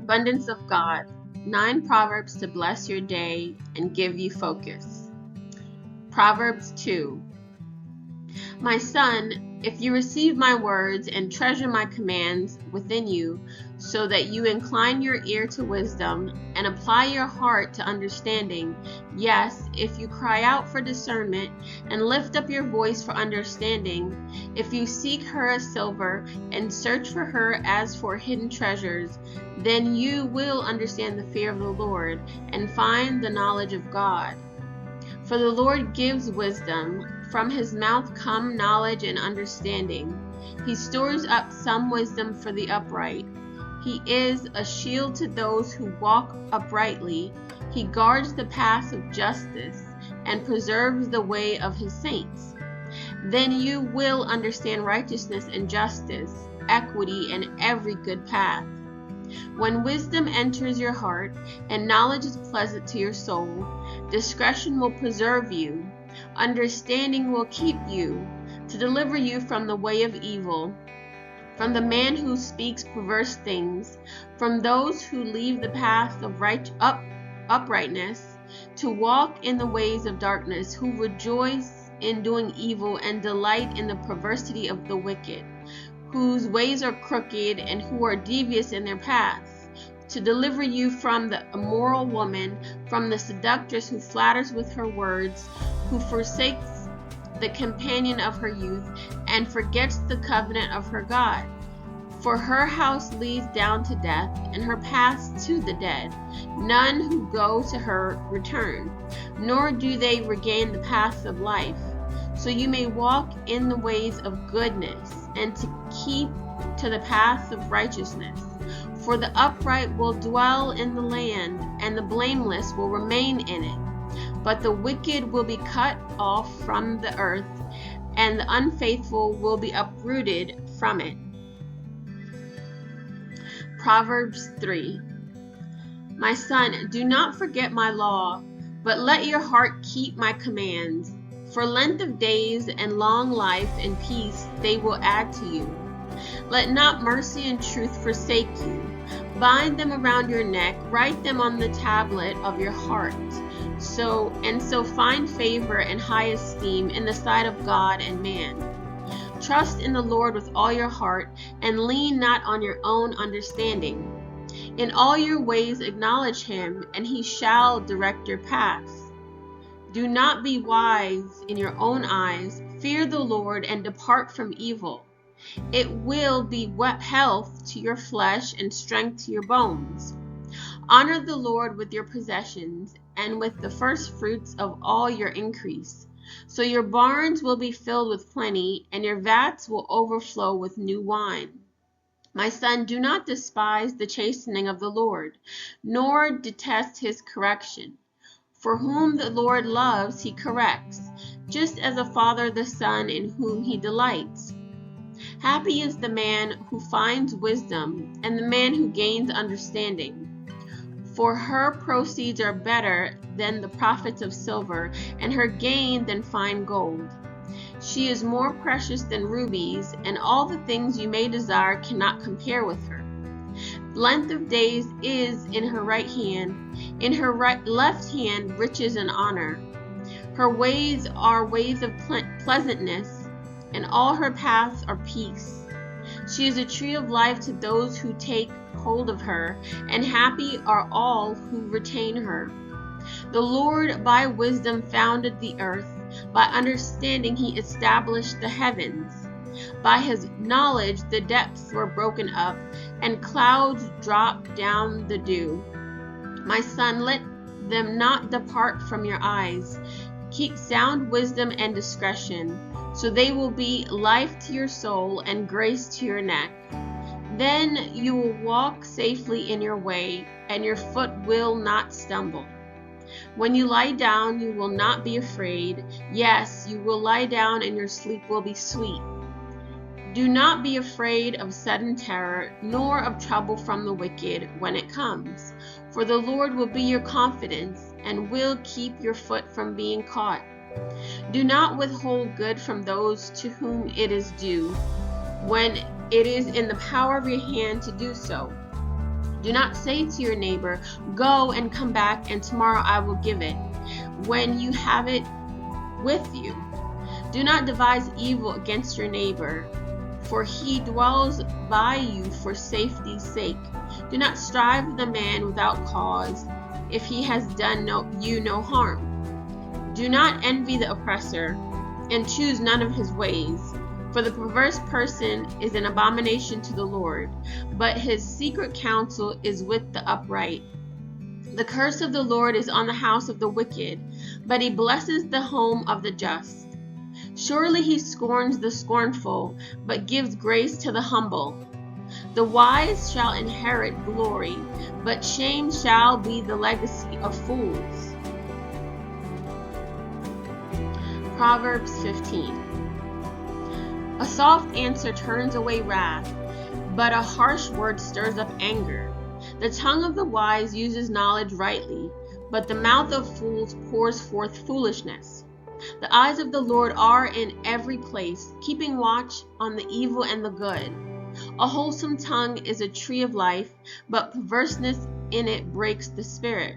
abundance of God. 9 Proverbs to bless your day and give you focus. Proverbs 2. My son, if you receive my words and treasure my commands within you, so that you incline your ear to wisdom and apply your heart to understanding, yes, if you cry out for discernment and lift up your voice for understanding, if you seek her as silver and search for her as for hidden treasures, then you will understand the fear of the Lord and find the knowledge of God. For the Lord gives wisdom. From his mouth come knowledge and understanding. He stores up some wisdom for the upright. He is a shield to those who walk uprightly. He guards the paths of justice and preserves the way of his saints. Then you will understand righteousness and justice, equity, and every good path. When wisdom enters your heart and knowledge is pleasant to your soul, discretion will preserve you. Understanding will keep you, to deliver you from the way of evil, from the man who speaks perverse things, from those who leave the path of uprightness, to walk in the ways of darkness, who rejoice in doing evil and delight in the perversity of the wicked, whose ways are crooked and who are devious in their paths, to deliver you from the immoral woman, from the seductress who flatters with her words, who forsakes the companion of her youth and forgets the covenant of her God. For her house leads down to death, and her paths to the dead. None who go to her return, nor do they regain the paths of life. So you may walk in the ways of goodness, and to keep to the paths of righteousness. For the upright will dwell in the land, and the blameless will remain in it. But the wicked will be cut off from the earth, and the unfaithful will be uprooted from it. Proverbs 3. My son, do not forget my law, but let your heart keep my commands. For length of days and long life and peace they will add to you. Let not mercy and truth forsake you. Bind them around your neck, write them on the tablet of your heart. So find favor and high esteem in the sight of God and man. Trust in the Lord with all your heart, and lean not on your own understanding. In all your ways acknowledge him, and he shall direct your paths. Do not be wise in your own eyes. Fear the Lord and depart from evil. It will be health to your flesh and strength to your bones. Honor the Lord with your possessions and with the first fruits of all your increase. So your barns will be filled with plenty, and your vats will overflow with new wine. My son, do not despise the chastening of the Lord, nor detest his correction. For whom the Lord loves, he corrects, just as a father the son in whom he delights. Happy is the man who finds wisdom, and the man who gains understanding. For her proceeds are better than the profits of silver, and her gain than fine gold. She is more precious than rubies, and all the things you may desire cannot compare with her. Length of days is in her right hand, in her left hand riches and honor. Her ways are ways of pleasantness, and all her paths are peace. She is a tree of life to those who take hold of her, and happy are all who retain her. The Lord by wisdom founded the earth, by understanding he established the heavens. By his knowledge the depths were broken up, and clouds dropped down the dew. My son, let them not depart from your eyes. Keep sound wisdom and discretion, so they will be life to your soul and grace to your neck. Then you will walk safely in your way, and your foot will not stumble. When you lie down, you will not be afraid. Yes, you will lie down, and your sleep will be sweet. Do not be afraid of sudden terror, nor of trouble from the wicked when it comes. For the Lord will be your confidence, and will keep your foot from being caught. Do not withhold good from those to whom it is due, when it is in the power of your hand to do so. Do not say to your neighbor, "Go and come back, and tomorrow I will give it," when you have it with you. Do not devise evil against your neighbor, for he dwells by you for safety's sake. Do not strive with a man without cause, if he has done you no harm. Do not envy the oppressor, and choose none of his ways. For the perverse person is an abomination to the Lord, but his secret counsel is with the upright. The curse of the Lord is on the house of the wicked, but he blesses the home of the just. Surely he scorns the scornful, but gives grace to the humble. The wise shall inherit glory, but shame shall be the legacy of fools. Proverbs 15. A soft answer turns away wrath, but a harsh word stirs up anger. The tongue of the wise uses knowledge rightly, but the mouth of fools pours forth foolishness. The eyes of the Lord are in every place, keeping watch on the evil and the good. A wholesome tongue is a tree of life, but perverseness in it breaks the spirit.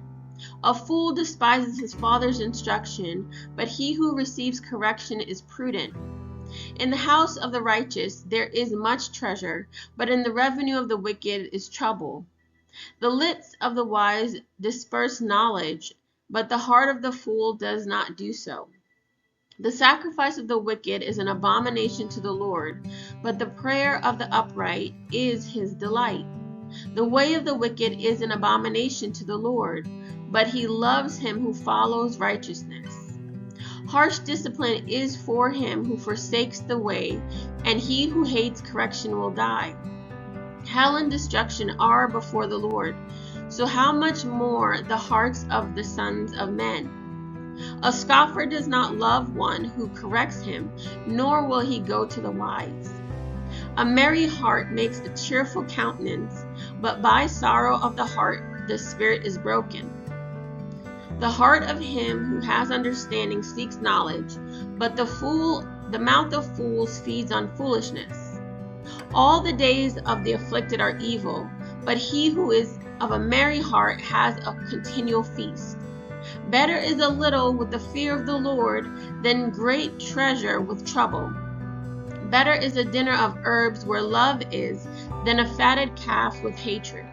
A fool despises his father's instruction, but he who receives correction is prudent. In the house of the righteous there is much treasure, but in the revenue of the wicked is trouble. The lips of the wise disperse knowledge, but the heart of the fool does not do so. The sacrifice of the wicked is an abomination to the Lord, but the prayer of the upright is his delight. The way of the wicked is an abomination to the Lord, but he loves him who follows righteousness. Harsh discipline is for him who forsakes the way, and he who hates correction will die. Hell and destruction are before the Lord, so how much more the hearts of the sons of men? A scoffer does not love one who corrects him, nor will he go to the wise. A merry heart makes a cheerful countenance, but by sorrow of the heart the spirit is broken. The heart of him who has understanding seeks knowledge, but the mouth of fools feeds on foolishness. All the days of the afflicted are evil, but he who is of a merry heart has a continual feast. Better is a little with the fear of the Lord than great treasure with trouble. Better is a dinner of herbs where love is than a fatted calf with hatred.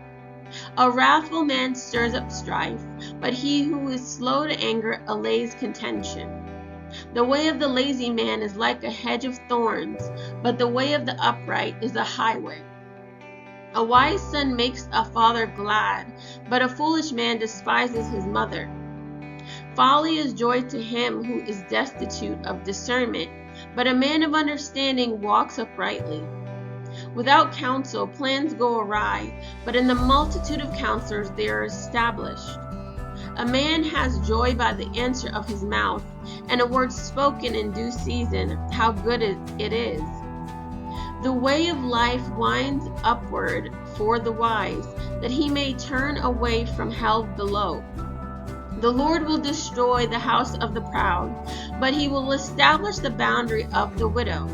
A wrathful man stirs up strife, but he who is slow to anger allays contention. The way of the lazy man is like a hedge of thorns, but the way of the upright is a highway. A wise son makes a father glad, but a foolish man despises his mother. Folly is joy to him who is destitute of discernment, but a man of understanding walks uprightly. Without counsel, plans go awry, but in the multitude of counselors they are established. A man has joy by the answer of his mouth, and a word spoken in due season, how good it is. The way of life winds upward for the wise, that he may turn away from hell below. The Lord will destroy the house of the proud, but he will establish the boundary of the widow.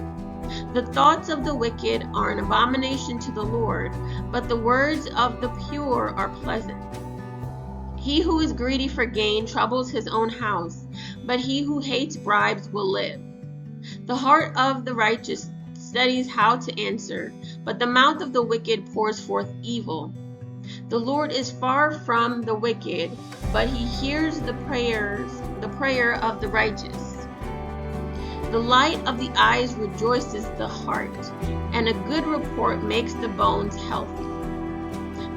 The thoughts of the wicked are an abomination to the Lord, but the words of the pure are pleasant. He who is greedy for gain troubles his own house, but he who hates bribes will live. The heart of the righteous studies how to answer, but the mouth of the wicked pours forth evil. The Lord is far from the wicked, but he hears the prayer of the righteous. The light of the eyes rejoices the heart, and a good report makes the bones healthy.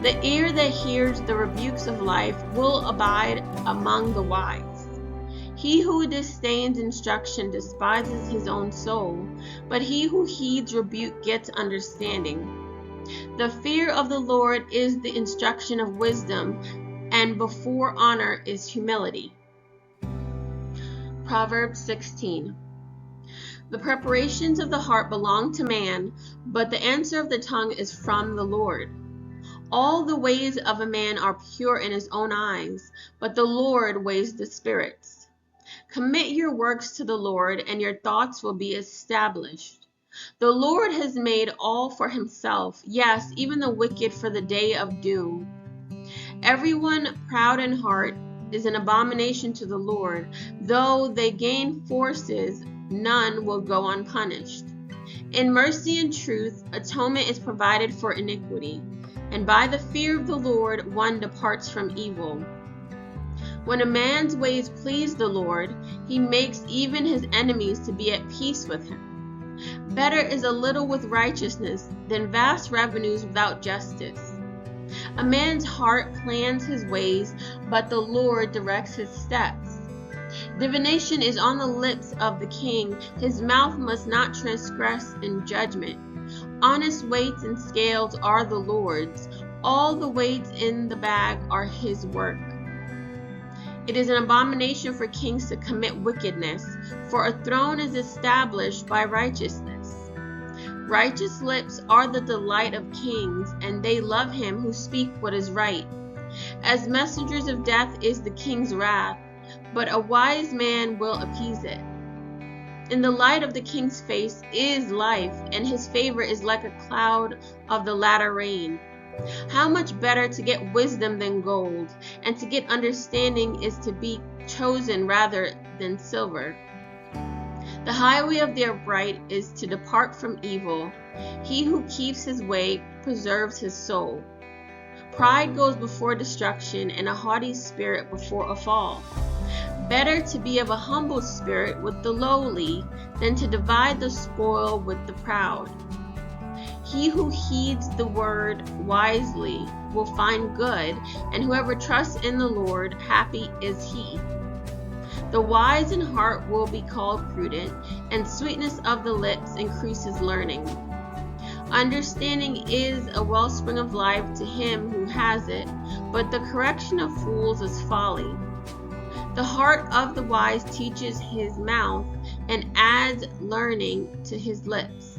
The ear that hears the rebukes of life will abide among the wise. He who disdains instruction despises his own soul, but he who heeds rebuke gets understanding. The fear of the Lord is the instruction of wisdom, and before honor is humility. Proverbs 16. The preparations of the heart belong to man, but the answer of the tongue is from the Lord. All the ways of a man are pure in his own eyes, but the Lord weighs the spirits. Commit your works to the Lord, and your thoughts will be established. The Lord has made all for himself, yes, even the wicked for the day of doom. Everyone proud in heart is an abomination to the Lord. Though they gain forces, none will go unpunished. In mercy and truth, atonement is provided for iniquity, and by the fear of the Lord one departs from evil. When a man's ways please the Lord, he makes even his enemies to be at peace with him. Better is a little with righteousness than vast revenues without justice. A man's heart plans his ways, but the Lord directs his steps. Divination is on the lips of the king, his mouth must not transgress in judgment. Honest weights and scales are the Lord's, all the weights in the bag are his work. It is an abomination for kings to commit wickedness, for a throne is established by righteousness. Righteous lips are the delight of kings, and they love him who speak what is right. As messengers of death is the king's wrath, but a wise man will appease it. In the light of the king's face is life, and his favor is like a cloud of the latter rain. How much better to get wisdom than gold, and to get understanding is to be chosen rather than silver. The highway of the upright is to depart from evil. He who keeps his way preserves his soul. Pride goes before destruction, and a haughty spirit before a fall. Better to be of a humble spirit with the lowly than to divide the spoil with the proud. He who heeds the word wisely will find good, and whoever trusts in the Lord, happy is he. The wise in heart will be called prudent, and sweetness of the lips increases learning. Understanding is a wellspring of life to him who has it, but the correction of fools is folly. The heart of the wise teaches his mouth, and adds learning to his lips.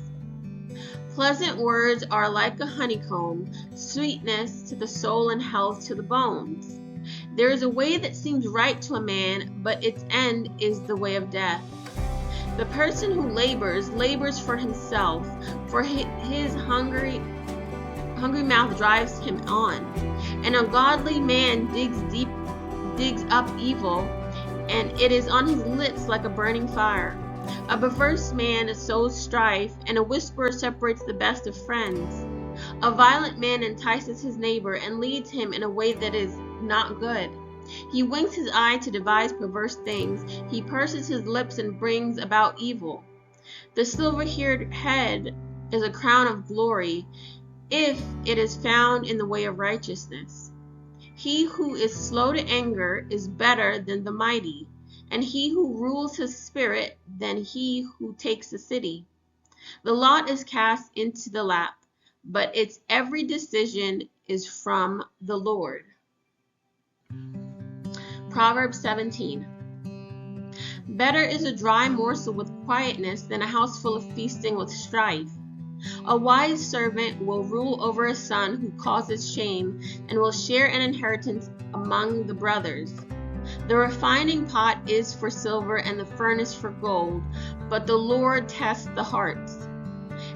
Pleasant words are like a honeycomb, sweetness to the soul and health to the bones. There is a way that seems right to a man, but its end is the way of death. The person who labors for himself, for his hungry mouth drives him on. An ungodly man digs up evil, and it is on his lips like a burning fire. A perverse man sows strife, and a whisperer separates the best of friends. A violent man entices his neighbor and leads him in a way that is not good. He winks his eye to devise perverse things. He purses his lips and brings about evil. The silver-haired head is a crown of glory, if it is found in the way of righteousness. He who is slow to anger is better than the mighty, and he who rules his spirit than he who takes a city. The lot is cast into the lap, but its every decision is from the Lord. Proverbs 17. Better is a dry morsel with quietness than a house full of feasting with strife. A wise servant will rule over a son who causes shame, and will share an inheritance among the brothers. The refining pot is for silver and the furnace for gold, but the Lord tests the hearts.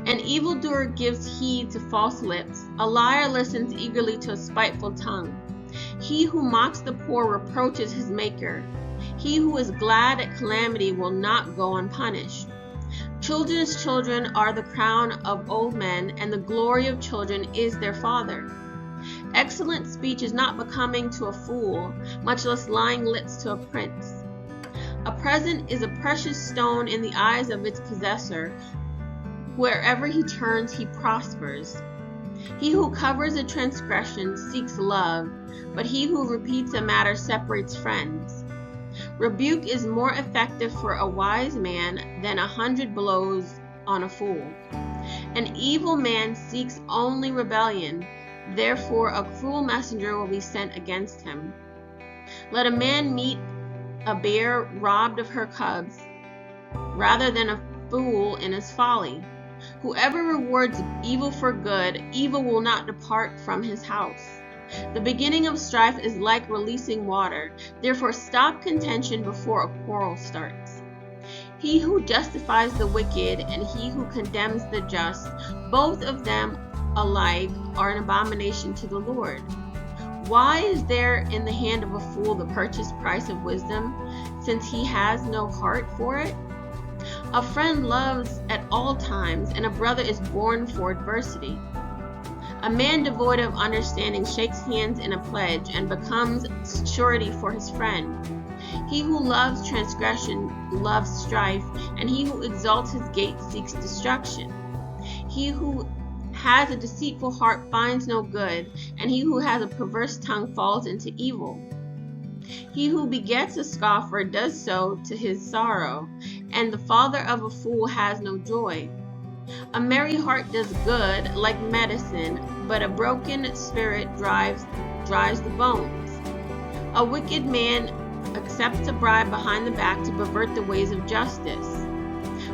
An evildoer gives heed to false lips. A liar listens eagerly to a spiteful tongue. He who mocks the poor reproaches his maker. He who is glad at calamity will not go unpunished. Children's children are the crown of old men, and the glory of children is their father. Excellent speech is not becoming to a fool, much less lying lips to a prince. A present is a precious stone in the eyes of its possessor. Wherever he turns, he prospers. He who covers a transgression seeks love, but he who repeats a matter separates friends. Rebuke is more effective for a wise man than 100 blows on a fool. An evil man seeks only rebellion, therefore a cruel messenger will be sent against him. Let a man meet a bear robbed of her cubs, rather than a fool in his folly. Whoever rewards evil for good, evil will not depart from his house. The beginning of strife is like releasing water, therefore stop contention before a quarrel starts. He who justifies the wicked and he who condemns the just, both of them alike are an abomination to the Lord. Why is there in the hand of a fool the purchase price of wisdom, since he has no heart for it? A friend loves at all times, and a brother is born for adversity. A man devoid of understanding shakes hands in a pledge and becomes surety for his friend. He who loves transgression loves strife, and he who exalts his gate seeks destruction. He who has a deceitful heart finds no good, and he who has a perverse tongue falls into evil. He who begets a scoffer does so to his sorrow, and the father of a fool has no joy. A merry heart does good like medicine, but a broken spirit dries the bones. A wicked man accepts a bribe behind the back to pervert the ways of justice.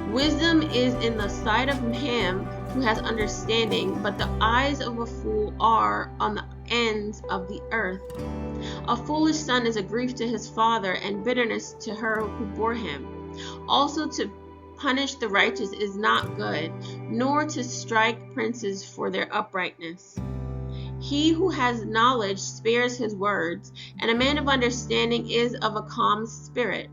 Wisdom is in the sight of him who has understanding, but the eyes of a fool are on the ends of the earth. A foolish son is a grief to his father, and bitterness to her who bore him. Also to punish the righteous is not good, nor to strike princes for their uprightness. He who has knowledge spares his words, and a man of understanding is of a calm spirit.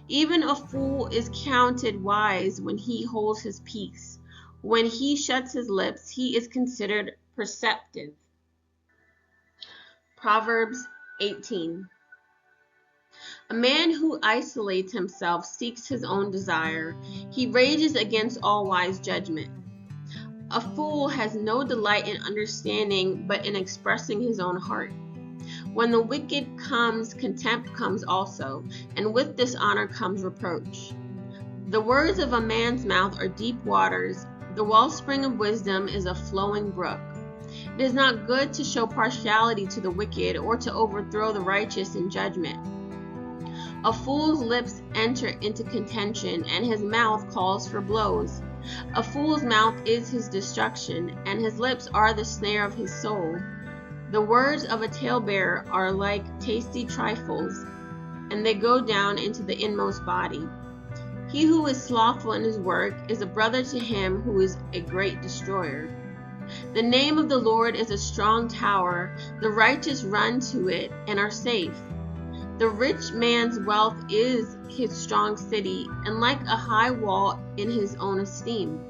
Even a fool is counted wise when he holds his peace. When he shuts his lips, he is considered perceptive. Proverbs 18. A man who isolates himself seeks his own desire. He rages against all wise judgment. A fool has no delight in understanding, but in expressing his own heart. When the wicked comes, contempt comes also, and with dishonor comes reproach. The words of a man's mouth are deep waters. The wellspring of wisdom is a flowing brook. It is not good to show partiality to the wicked or to overthrow the righteous in judgment. A fool's lips enter into contention, and his mouth calls for blows. A fool's mouth is his destruction, and his lips are the snare of his soul. The words of a talebearer are like tasty trifles, and they go down into the inmost body. He who is slothful in his work is a brother to him who is a great destroyer. The name of the Lord is a strong tower. The righteous run to it and are safe. The rich man's wealth is his strong city, and like a high wall in his own esteem.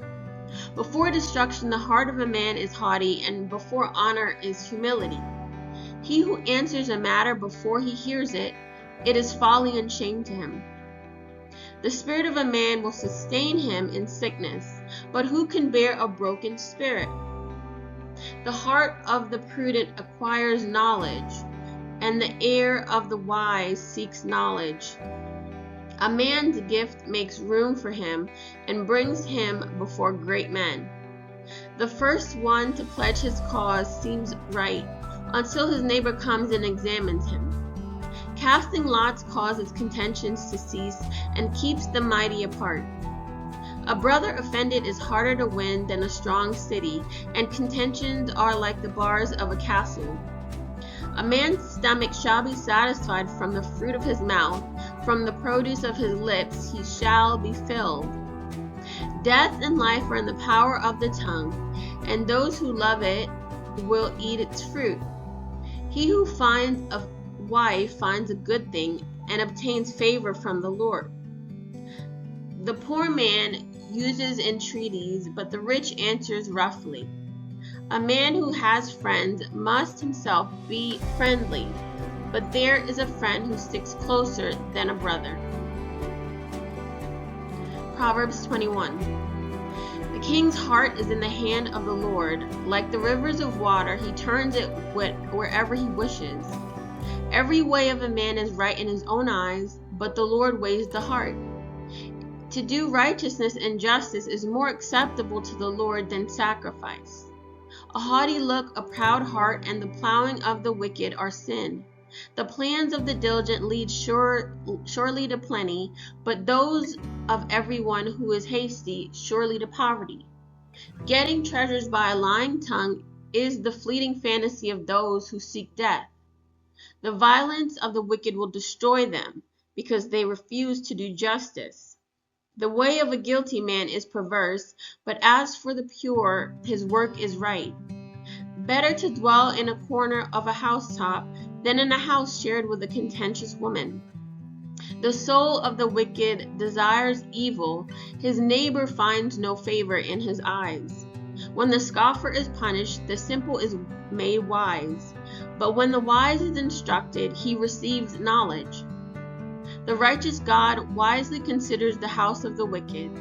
Before destruction the heart of a man is haughty, and before honor is humility. He who answers a matter before he hears it, it is folly and shame to him. The spirit of a man will sustain him in sickness, but who can bear a broken spirit? The heart of the prudent acquires knowledge, and the ear of the wise seeks knowledge. A man's gift makes room for him and brings him before great men. The first one to pledge his cause seems right until his neighbor comes and examines him. Casting lots causes contentions to cease and keeps the mighty apart. A brother offended is harder to win than a strong city, and contentions are like the bars of a castle. A man's stomach shall be satisfied from the fruit of his mouth, from the produce of his lips he shall be filled. Death and life are in the power of the tongue, and those who love it will eat its fruit. He who finds a wife finds a good thing and obtains favor from the Lord. The poor man uses entreaties, but the rich answers roughly. A man who has friends must himself be friendly, but there is a friend who sticks closer than a brother. Proverbs 21. The king's heart is in the hand of the Lord. Like the rivers of water, he turns it wherever he wishes. Every way of a man is right in his own eyes, but the Lord weighs the heart. To do righteousness and justice is more acceptable to the Lord than sacrifice. A haughty look, a proud heart, and the plowing of the wicked are sin. The plans of the diligent lead surely to plenty, but those of everyone who is hasty surely to poverty. Getting treasures by a lying tongue is the fleeting fantasy of those who seek death. The violence of the wicked will destroy them, because they refuse to do justice. The way of a guilty man is perverse, but as for the pure, his work is right. Better to dwell in a corner of a housetop than in a house shared with a contentious woman. The soul of the wicked desires evil, his neighbor finds no favor in his eyes. When the scoffer is punished, the simple is made wise, but when the wise is instructed, he receives knowledge. The righteous God wisely considers the house of the wicked,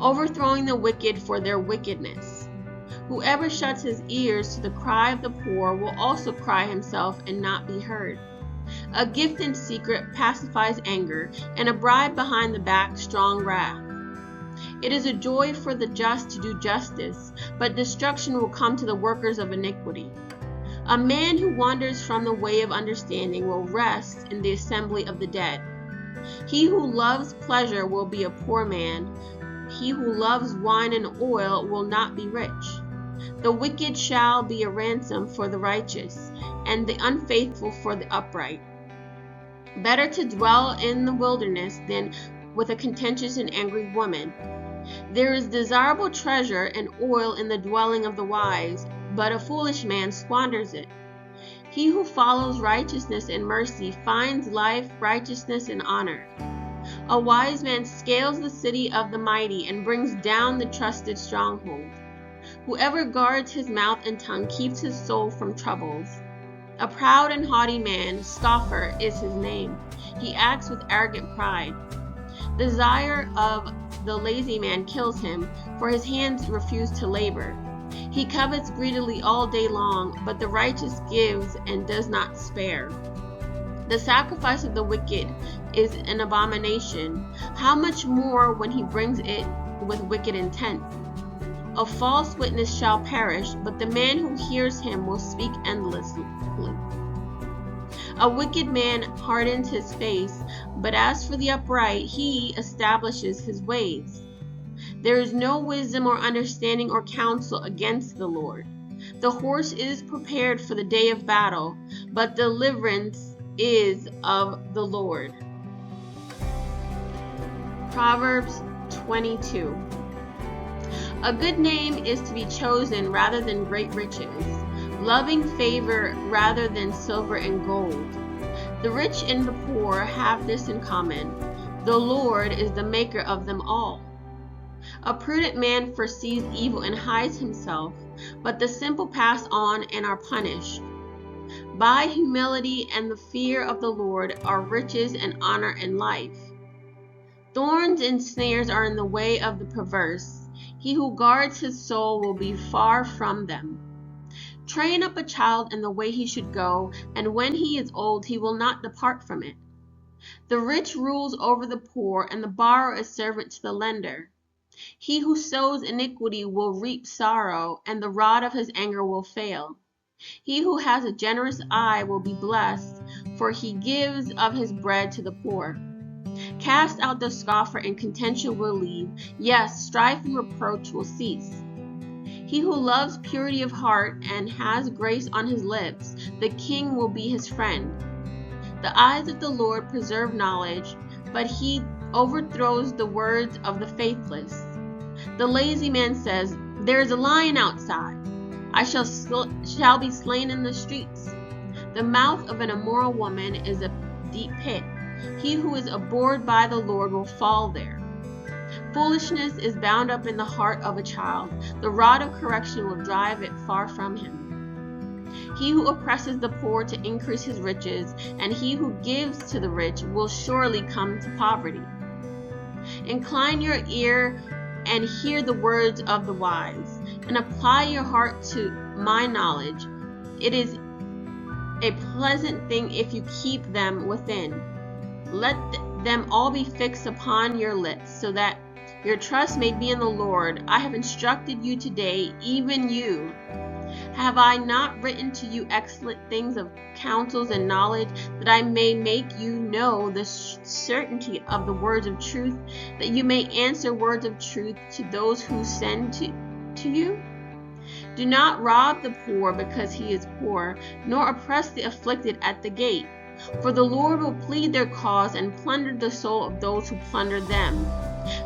overthrowing the wicked for their wickedness. Whoever shuts his ears to the cry of the poor will also cry himself and not be heard. A gift in secret pacifies anger, and a bribe behind the back strong wrath. It is a joy for the just to do justice, but destruction will come to the workers of iniquity. A man who wanders from the way of understanding will rest in the assembly of the dead. He who loves pleasure will be a poor man. He who loves wine and oil will not be rich. The wicked shall be a ransom for the righteous, and the unfaithful for the upright. Better to dwell in the wilderness than with a contentious and angry woman. There is desirable treasure and oil in the dwelling of the wise, but a foolish man squanders it. He who follows righteousness and mercy finds life, righteousness, and honor. A wise man scales the city of the mighty and brings down the trusted stronghold. Whoever guards his mouth and tongue keeps his soul from troubles. A proud and haughty man, scoffer, is his name. He acts with arrogant pride. The desire of the lazy man kills him, for his hands refuse to labor. He covets greedily all day long, but the righteous gives and does not spare. The sacrifice of the wicked is an abomination. How much more when he brings it with wicked intent? A false witness shall perish, but the man who hears him will speak endlessly. A wicked man hardens his face, but as for the upright, he establishes his ways. There is no wisdom or understanding or counsel against the Lord. The horse is prepared for the day of battle, but deliverance is of the Lord. Proverbs 22. A good name is to be chosen rather than great riches, loving favor rather than silver and gold. The rich and the poor have this in common: the Lord is the maker of them all. A prudent man foresees evil and hides himself, but the simple pass on and are punished. By humility and the fear of the Lord are riches and honor and life. Thorns and snares are in the way of the perverse. He who guards his soul will be far from them. Train up a child in the way he should go, and when he is old he will not depart from it. The rich rules over the poor, and the borrower is servant to the lender. He who sows iniquity will reap sorrow, and the rod of his anger will fail. He who has a generous eye will be blessed, for he gives of his bread to the poor. Cast out the scoffer, and contention will leave. Yes, strife and reproach will cease. He who loves purity of heart and has grace on his lips, the king will be his friend. The eyes of the Lord preserve knowledge, but he overthrows the words of the faithless. The lazy man says, "There is a lion outside. I shall be slain in the streets." The mouth of an immoral woman is a deep pit. He who is abhorred by the Lord will fall there. Foolishness is bound up in the heart of a child. The rod of correction will drive it far from him. He who oppresses the poor to increase his riches, and he who gives to the rich will surely come to poverty. Incline your ear and hear the words of the wise, and apply your heart to my knowledge. It is a pleasant thing if you keep them within. Let them all be fixed upon your lips, so that your trust may be in the Lord. I have instructed you today, even you. Have I not written to you excellent things of counsels and knowledge, that I may make you know the certainty of the words of truth, that you may answer words of truth to those who send to you? Do not rob the poor because he is poor, nor oppress the afflicted at the gate. For the Lord will plead their cause and plunder the soul of those who plunder them.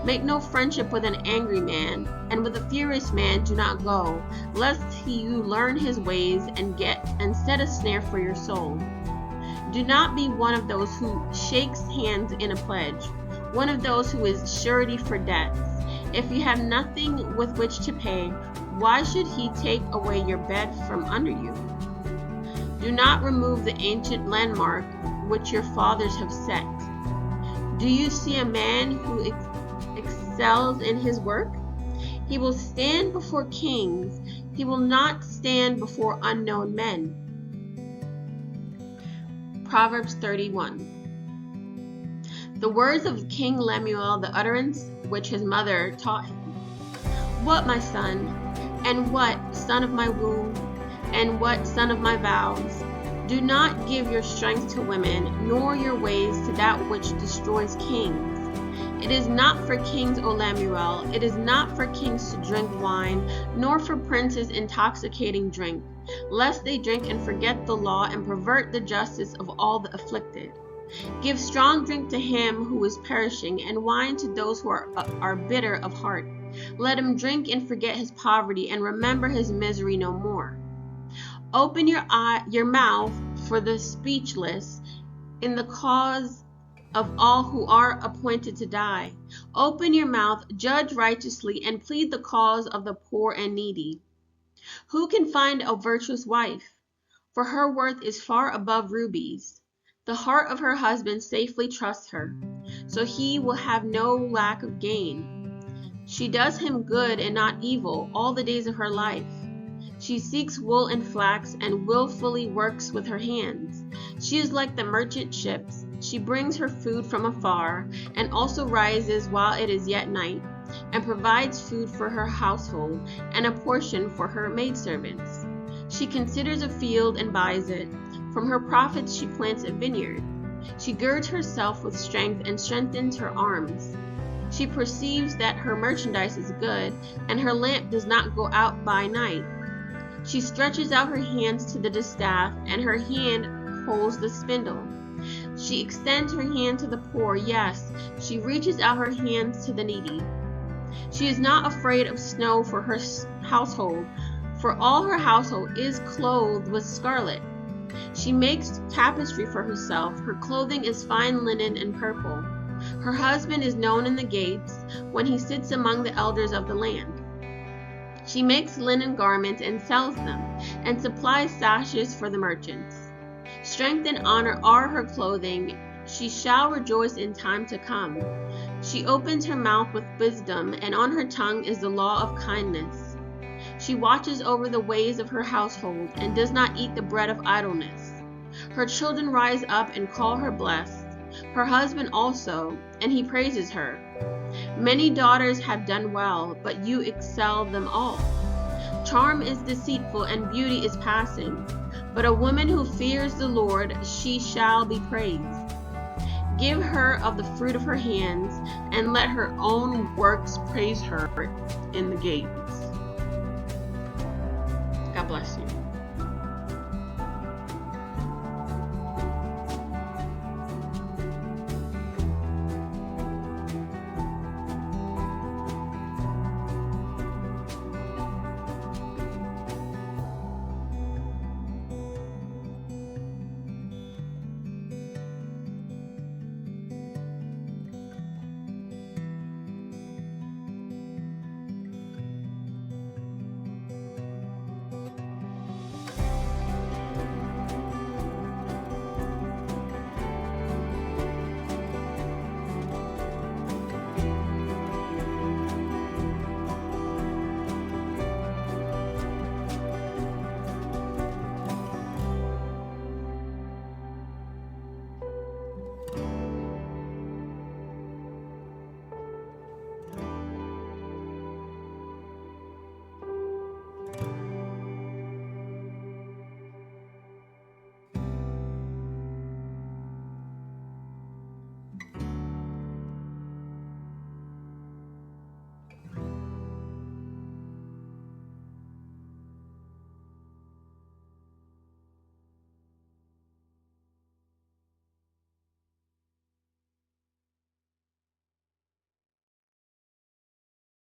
Make no friendship with an angry man, and with a furious man do not go, lest you learn his ways and set a snare for your soul. Do not be one of those who shakes hands in a pledge, one of those who is surety for debts. If you have nothing with which to pay, why should he take away your bed from under you? Do not remove the ancient landmark which your fathers have set. Do you see a man who excels in his work? He will stand before kings. He will not stand before unknown men. Proverbs 31. The words of King Lemuel, the utterance which his mother taught him. What, my son, and what, son of my womb, and what, son of my vows? Do not give your strength to women, nor your ways to that which destroys kings. It is not for kings, O Lemuel, it is not for kings to drink wine, nor for princes intoxicating drink, lest they drink and forget the law and pervert the justice of all the afflicted. Give strong drink to him who is perishing, and wine to those who are bitter of heart. Let him drink and forget his poverty, and remember his misery no more. Open your mouth for the speechless in the cause of all who are appointed to die. Open your mouth, judge righteously, and plead the cause of the poor and needy. Who can find a virtuous wife? For her worth is far above rubies. The heart of her husband safely trusts her, so he will have no lack of gain. She does him good and not evil all the days of her life. She seeks wool and flax and willfully works with her hands. She is like the merchant ships. She brings her food from afar and also rises while it is yet night, and provides food for her household and a portion for her maidservants. She considers a field and buys it. From her profits she plants a vineyard. She girds herself with strength and strengthens her arms. She perceives that her merchandise is good, and her lamp does not go out by night. She stretches out her hands to the distaff, and her hand holds the spindle. She extends her hand to the poor, yes, she reaches out her hands to the needy. She is not afraid of snow for her household, for all her household is clothed with scarlet. She makes tapestry for herself. Her clothing is fine linen and purple. Her husband is known in the gates when he sits among the elders of the land. She makes linen garments and sells them, and supplies sashes for the merchants. Strength and honor are her clothing. She shall rejoice in time to come. She opens her mouth with wisdom, and on her tongue is the law of kindness. She watches over the ways of her household, and does not eat the bread of idleness. Her children rise up and call her blessed, her husband also, and he praises her. Many daughters have done well, but you excel them all. Charm is deceitful, and beauty is passing, but a woman who fears the Lord, she shall be praised. Give her of the fruit of her hands, and let her own works praise her in the gates. God bless you.